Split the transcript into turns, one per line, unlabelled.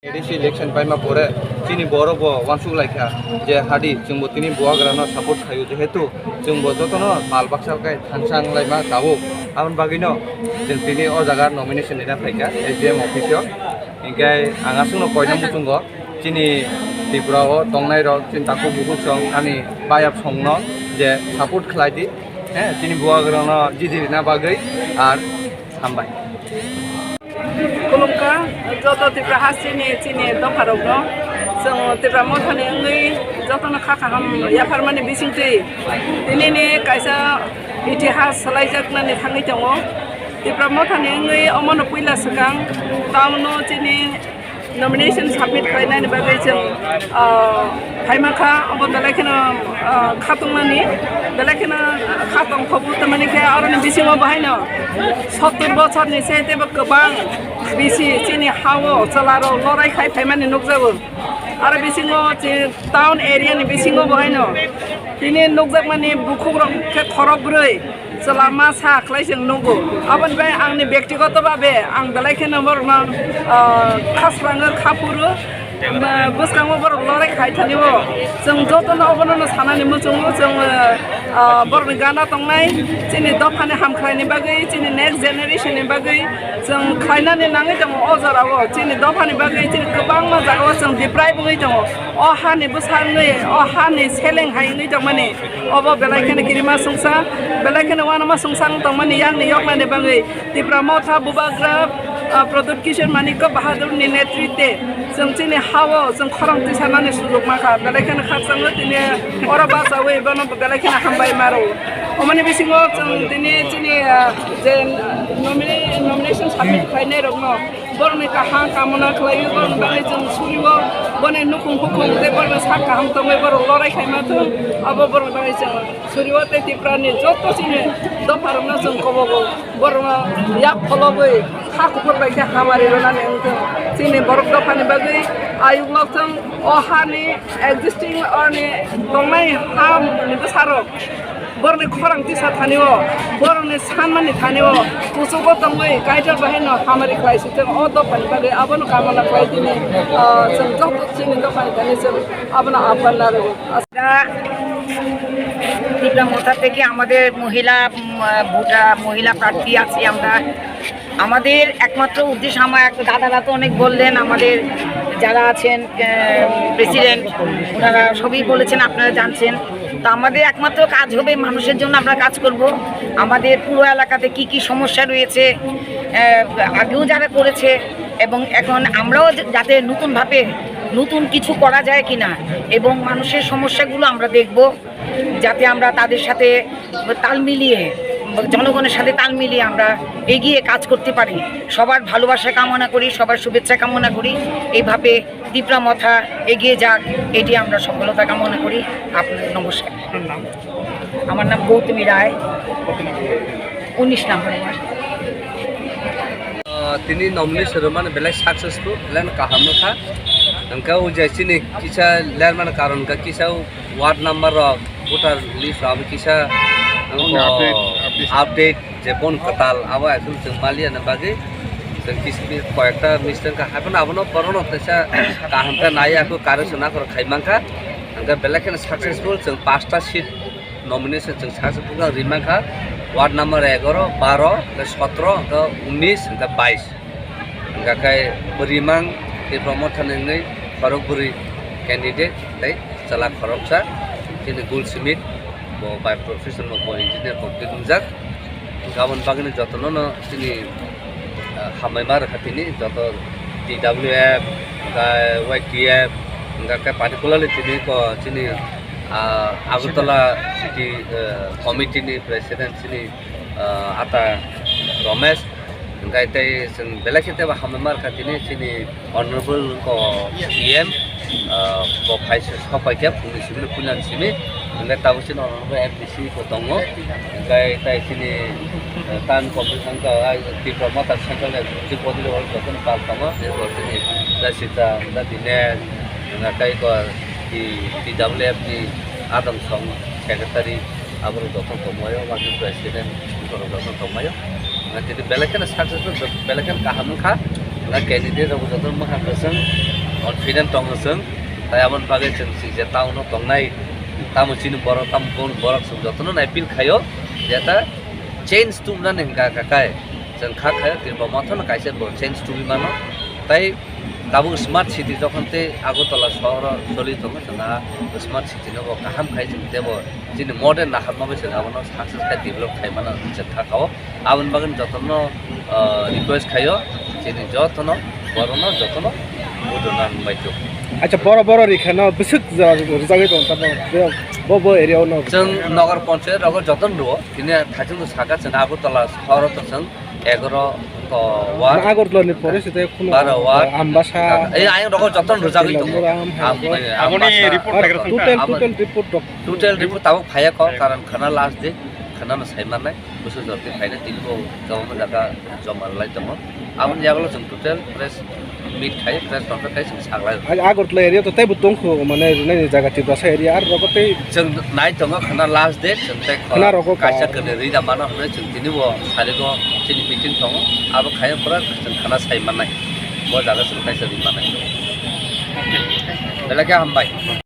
ADC election पाइमा परे चिनी बर वानसुक लाइखा जे हादी जोंबो तिनि बुआग्रानो सापर्ट खायो जेहेतु जोंबो जतनो माल बाक्सालखाय थांसां लाइमा गावो आमन बागिनो जों तिनि अ जागा नमिनेशन दिना फाइका एसडिएम अफिसआव इंगाय आंगासुनो कयना मुथुंगो चिनी त्रिपुराओ तंनाय रक चिन ताको बुहुत सं आनि बायाब संनो जे सापर्ट खालायदि चिनी बुआग्रानो जिदिना बागै आर हामबाय
खुलुमखा जत त्रिपुरा हासिनि चिनि दफारावनो जों त्रिपुरा मथानि उन्दै जतनो खाखाम याफारमानि बिसिंथि दिनैनि कायसा इतिहास सोलायजागनानै थाङै दङ त्रिपुरा मथानि उन्दै अमन पहिला सिगां टाउनो चिनि नमिनेशन साबमिट खालामनायनि बागै जों फाइमाखा अब बेलायखौनो खातंनानै बेलायखौनो खातंखौबो थारमाने आरो बिसिङाव बाहायनो 70 बोसोरनि सेतेबो गोबां बिसि चिनि हावो चलारो लरायखाय फाइमानि नुकजाबो आरो बिसिङाव टाउन एरियानि बिसिङाव बाहायनो दिनै नुकजाबमानि बुखुग्रं थरब्रै लामा सा खालायजों नंगौ आबनिफ्राय आंनि व्यक्तिगत भाबे आं बेलायखौनो बरनो खास्राङो खाफुरो बोसखाङो बर लराय खायथानिबो जों जतनो अबनो सानानै मोजोङो जों बरनि गाना दंनाय जोंनि दफानि हामख्रायनि बागै जोंनि नेक्स्ट जेनेरेशननि बागै जों खायनानै नाङै दङ अजराव जोंनि दफानि बागै जों गोबां मोजाङाव जों दिप्राय बुङै दङ अ हानि बोसाङै अ हानि सेलें हायङै दं माने अब बेलायखौनो गिरिमा संसा बेलायखौनो वानमा संसां दं माने यांनि यगनानि बागै त्रिपुरा मथा बुबाग्रा प्रदुत किशोर मानिक बाहादुरनि नेतृत्वे जों जोंनि हावो जों खरंथि सारनानै सुजुग माखा बेलायखौनो खारसाङो दिनै अरा बासावै बनो बेलायखौनो हामबाय मारो अमानि बिसिङाव जों दिनै जोंनि जे नमिनेशन साबमिट खालायनाय रंनो बरनि काहा कामना खालायो बरनि बागै जों सुरियो बने नुखुं हुखुं जे बरनि सा काहाम तंबाय बर लरायखाय माथो अब बरनि बागै जों सुरियो ते त्रिपुरानि जत जोंनि दफारनो जों कबगो बरनो याब फलबै खाखुफोर बायदि हामारि रोनानै ओंथों जोंनि बर दफानि बागै आयुग्लथों अहानि एक्जिस्टिं अरनि दंनाय हामनिबो सारो बरनि खरांथि सा थानियो बरनि सानमानि थानियो कुसुगो दंबै गाइडर बाहायनो हामारि खालायसिथों अ दफानि बागै आबनो कामना खालाय दिनै जों जत जोंनि दफानि थानि जों आबनो आह्वान लारो
त्रिपुरा मोथा থেকে আমাদের মহিলা প্রার্থী আছি আমরা আমাদের একমাত্র উদ্দেশ্য আমার দাদারা তো অনেক বললেন আমাদের যারা আছেন প্রেসিডেন্ট ওনারা সবই বলেছেন আপনারা জানছেন তো আমাদের একমাত্র কাজ হবে মানুষের জন্য আমরা কাজ করব আমাদের পুরো এলাকাতে কি কি সমস্যা রয়েছে আগেও যারা করেছে এবং এখন আমরাও যাতে নতুনভাবে নতুন কিছু করা যায় কিনা এবং মানুষের সমস্যাগুলো আমরা দেখব যাতে আমরা তাদের সাথে তাল মিলিয়ে জনগণের সাথে তাল মিলিয়ে আমরা এগিয়ে কাজ করতে পারি সবার ভালোবাসা কামনা করি সবার শুভেচ্ছা কামনা করি এইভাবে ত্রিপুরা মথা এগিয়ে যাক এটি আমরা সফলতা কামনা করি আপনার নমস্কার আমার নাম গৌতমী রায় 19 নম্বর
তিনি নমিনেশন মানে বেলায় সাকসেসফুল লেন কাহামখা नंका उजायसिनि किसा लेरमान कारण का किसा वार्ड नंबर भोटार लिस्ट अब किसा আপডেট যে বন কাতাল আবার এখন जों मालियानो बागै जों किसबि कयेकटा मिस्टेक का हाबन आबनो परनो तसा काहमका नायाको कारेसना कर खाइमांखा अंगा बेलाखेन सक्सेसफुल जों 5टा सीट नमिनेशन जों सक्सेसफुल रिमांखा वार्ड नंबर 11 12 17 19 22 अंगा काय रिमां ते प्रमोथानै खरगपुरी कैंडिडेट तै चला खरबसा किन गुलसिमित बो बाय प्रोफेशन बो इंजिनियर कम्प्लीट हुंजाक गाबन बागैनो जतनो न तिनि हामायमार खातिनि जत DWF YTF गाका पार्टिकुलारली तिनि को तिनि आगरतला सिटी कमिटी नि प्रेसिडेंट तिनि आता रमेश गायtai जों बेलाखेते हामायमार खातिनि तिनि अनरेबल को PM को फाइस सफायखे पुलिसनि पुलानसिनि ओंगा ताबसिन अनरेबल MPC को दङ गायtai तिनि तान कम्पिटिसन का त्रिपुरा मथा सेन्ट्रल एक्जिक्युटिभ बडी लेभल जतन पाल दङ तिनि जासिता दा दिने गायtai को DWF नि आदम सं सेक्रेटारि आबरो जतन दङयो माथि प्रेसिडेन्ट को जतन दङयो jadi belakan successful belakan kahamuka na candidate of the Mahaprasan confident dong जों tai amon bagai जों si je town tongnai tamu chinu borok tam bon borok sum jotono nai pil khayo jeta change tu na nengka kakai जों खा खायो किरबा माथन काइसे बो change to बि मानो ताई दाबो smart city जखनते Agartala শহর চলিত না স্মার্ট সিটি নো কাহাম খাইছে দেব যিনি মডার্ন না হাম মাবে সেনাবনো সাকসেস কা ডেভেলপ খাইমানা যে থাকাও আবন বাগান যতন রিকোয়েস্ট খাইও যিনি যতন বরন যতন বদনা মাইতো
আচ্ছা বড় বড় রেখানো বিসুক জায়গায় তো বব এরিয়াও ন
जों नगर पञ्चायत रग जतन रो किने थाजों सागा जों আগরতলা শহর তো जों 11 वार्ड
আগরতলা পরে সেটা কোন
12 वार्ड
আমবাসা
এই আইন রগ যতন रो जागै तो
আমনি রিপোর্ট টোটাল রিপোর্ট
ताबो फाया क कारण खाना लास्ट दे खाना न साइमानाय बुसु जर्ति फाइना तिनबो गवर्नमेन्ट जागा जमा लाई दङ आबन जागलो जों टोटल प्रेस मिट खाय प्रेस कन्ट्रोल खाय जों सागलाय
আগরতলা एरिया तो ताइबो दंखो माने नै जागा ति दसा एरिया आर रगते
जों नाय दङ खाना लास्ट दे जों ताइ
खाना रग
काइसा कने रिजा मानो हने जों तिनबो सारिगो जोंनि मिटिं दङ आबो खाय पुरा जों खाना साइमानाय बो जागा जों काइसा रि मानाय बेलाके हामबाय